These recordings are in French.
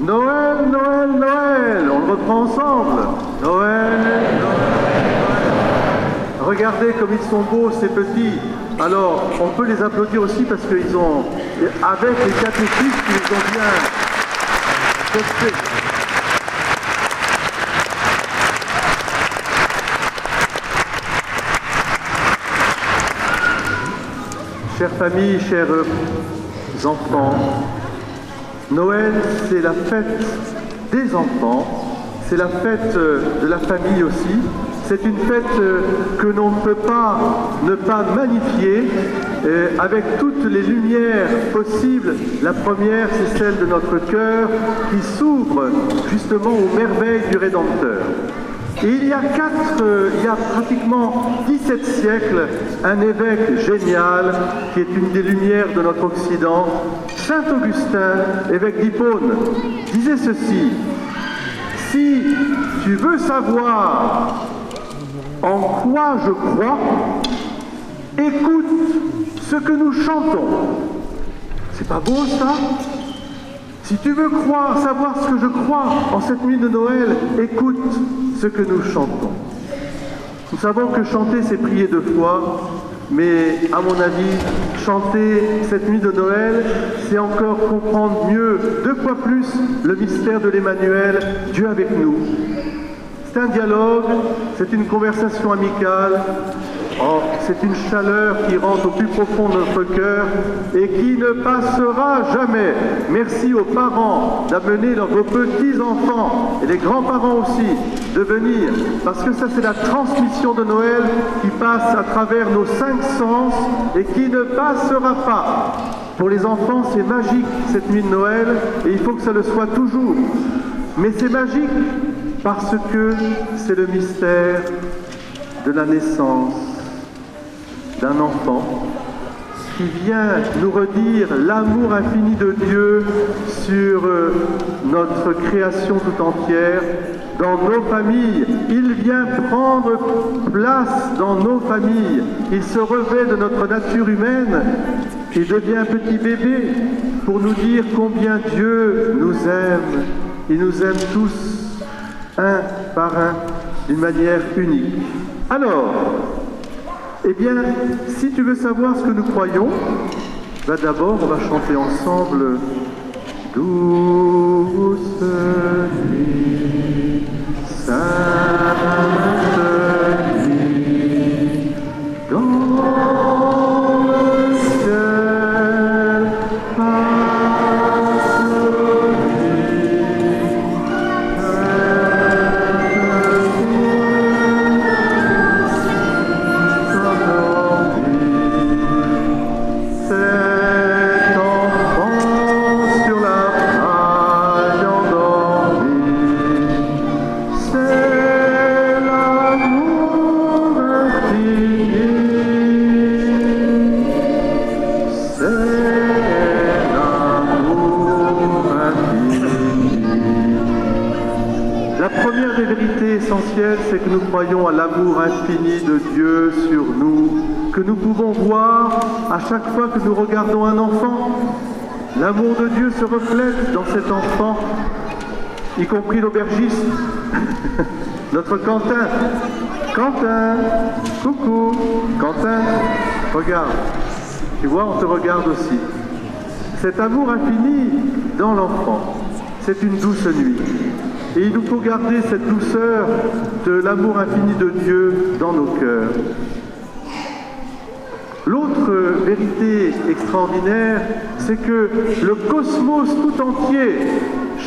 Noël, Noël, Noël. On le reprend ensemble. Noël, Noël, Noël. Regardez comme ils sont beaux, ces petits. Alors, on peut les applaudir aussi parce qu'ils ont, avec les catéchistes, ils ont bien posté. Chères familles, chers enfants, Noël, c'est la fête des enfants, c'est la fête de la famille aussi. C'est une fête que l'on ne peut pas ne pas magnifier avec toutes les lumières possibles. La première, c'est celle de notre cœur qui s'ouvre justement aux merveilles du Rédempteur. Et il y a pratiquement 17 siècles, un évêque génial, qui est une des lumières de notre Occident, Saint Augustin, évêque d'Hippone, disait ceci: si tu veux savoir en quoi je crois, écoute ce que nous chantons. C'est pas beau ça? Si tu veux savoir ce que je crois en cette nuit de Noël, écoute ce que nous chantons. Nous savons que chanter, c'est prier de foi, mais à mon avis, chanter cette nuit de Noël, c'est encore comprendre mieux, deux fois plus, le mystère de l'Emmanuel, Dieu avec nous. C'est un dialogue, c'est une conversation amicale, c'est une chaleur qui rentre au plus profond de notre cœur et qui ne passera jamais. Merci aux parents d'amener vos petits-enfants et les grands-parents aussi de venir, parce que ça c'est la transmission de Noël qui passe à travers nos 5 sens et qui ne passera pas. Pour les enfants, c'est magique cette nuit de Noël et il faut que ça le soit toujours. Mais c'est magique parce que c'est le mystère de la naissance d'un enfant qui vient nous redire l'amour infini de Dieu sur notre création tout entière, dans nos familles. Il vient prendre place dans nos familles. Il se revêt de notre nature humaine et devient petit bébé pour nous dire combien Dieu nous aime. Il nous aime tous, un par un, d'une manière unique. Alors, eh bien, si tu veux savoir ce que nous croyons, d'abord on va chanter ensemble « Douce nuit, sainte nuit, dans le ciel passe nuit, c'est que nous croyons à l'amour infini de Dieu sur nous, que nous pouvons voir à chaque fois que nous regardons un enfant. L'amour de Dieu se reflète dans cet enfant, y compris l'aubergiste, notre Quentin. Quentin, coucou, Quentin, regarde. Tu vois, on te regarde aussi. Cet amour infini dans l'enfant, c'est une douce nuit. Et il nous faut garder cette douceur de l'amour infini de Dieu dans nos cœurs. L'autre vérité extraordinaire, c'est que le cosmos tout entier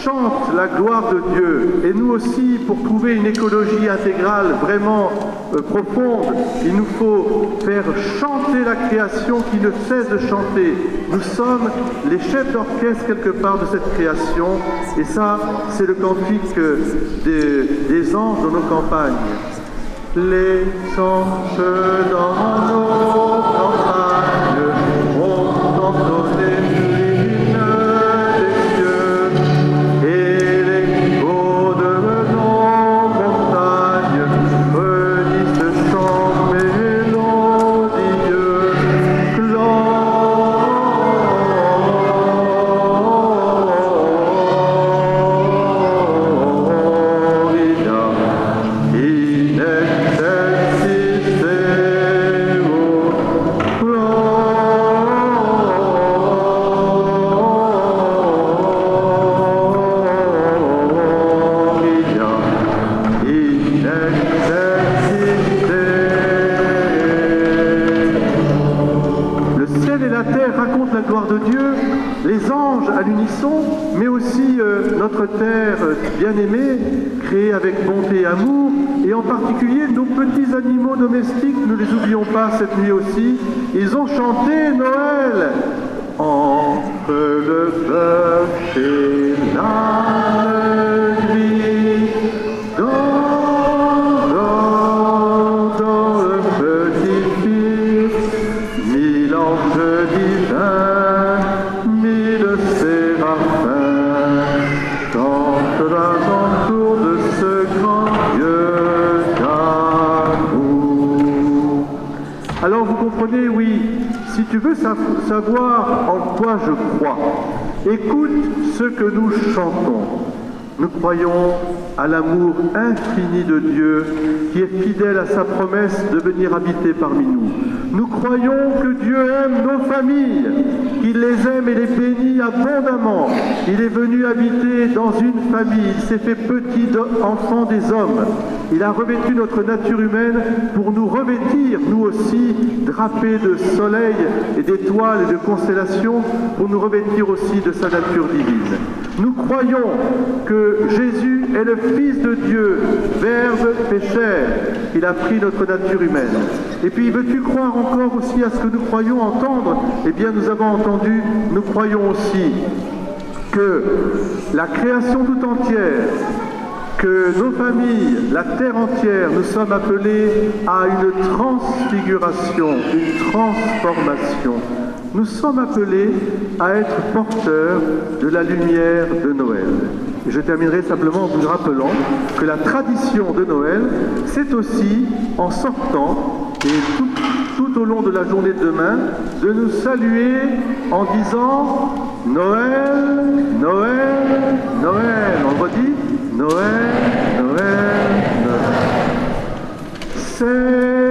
chante la gloire de Dieu. Et nous aussi, pour trouver une écologie intégrale vraiment profonde, il nous faut faire chanter la création qui ne cesse de chanter. Nous sommes les chefs d'orchestre quelque part de cette création. Et ça, c'est le cantique des anges dans nos campagnes. Les anges dans nos campagnes ont entonné l'hymne des cieux, et l'écho de nos montagnes redit ce chant mélodieux. notre terre bien-aimée, créée avec bonté et amour, et en particulier nos petits animaux domestiques, ne les oublions pas cette nuit aussi, ils ont chanté Noël. Entre le bœuf et l'âne gris, dans le petit fils, 1000 anges divins, 1000 séraphins, chantent l'alentour de ce grand Dieu d'amour. Alors vous comprenez, oui, si tu veux savoir en quoi je crois, écoute ce que nous chantons. Nous croyons à l'amour infini de Dieu qui est fidèle à sa promesse de venir habiter parmi nous. Nous croyons que Dieu aime nos familles, qu'il les aime et les bénit abondamment. Il est venu habiter dans une famille, il s'est fait petit enfant des hommes. Il a revêtu notre nature humaine pour nous revêtir, nous aussi, drapés de soleil et d'étoiles et de constellations, pour nous revêtir aussi de sa nature divine. Nous croyons que Jésus est le Fils de Dieu, Verbe fait chair. Il a pris notre nature humaine. Et puis, veux-tu croire encore aussi à ce que nous croyons entendre? Eh bien, nous avons entendu, nous croyons aussi que la création tout entière, que nos familles, la terre entière, nous sommes appelés à une transfiguration, une transformation. Nous sommes appelés à être porteurs de la lumière de Noël. Et je terminerai simplement en vous rappelant que la tradition de Noël, c'est aussi, en sortant, et tout au long de la journée de demain, de nous saluer en disant Noël, Noël, Noël. On redit Noël, Noël, Noël. C'est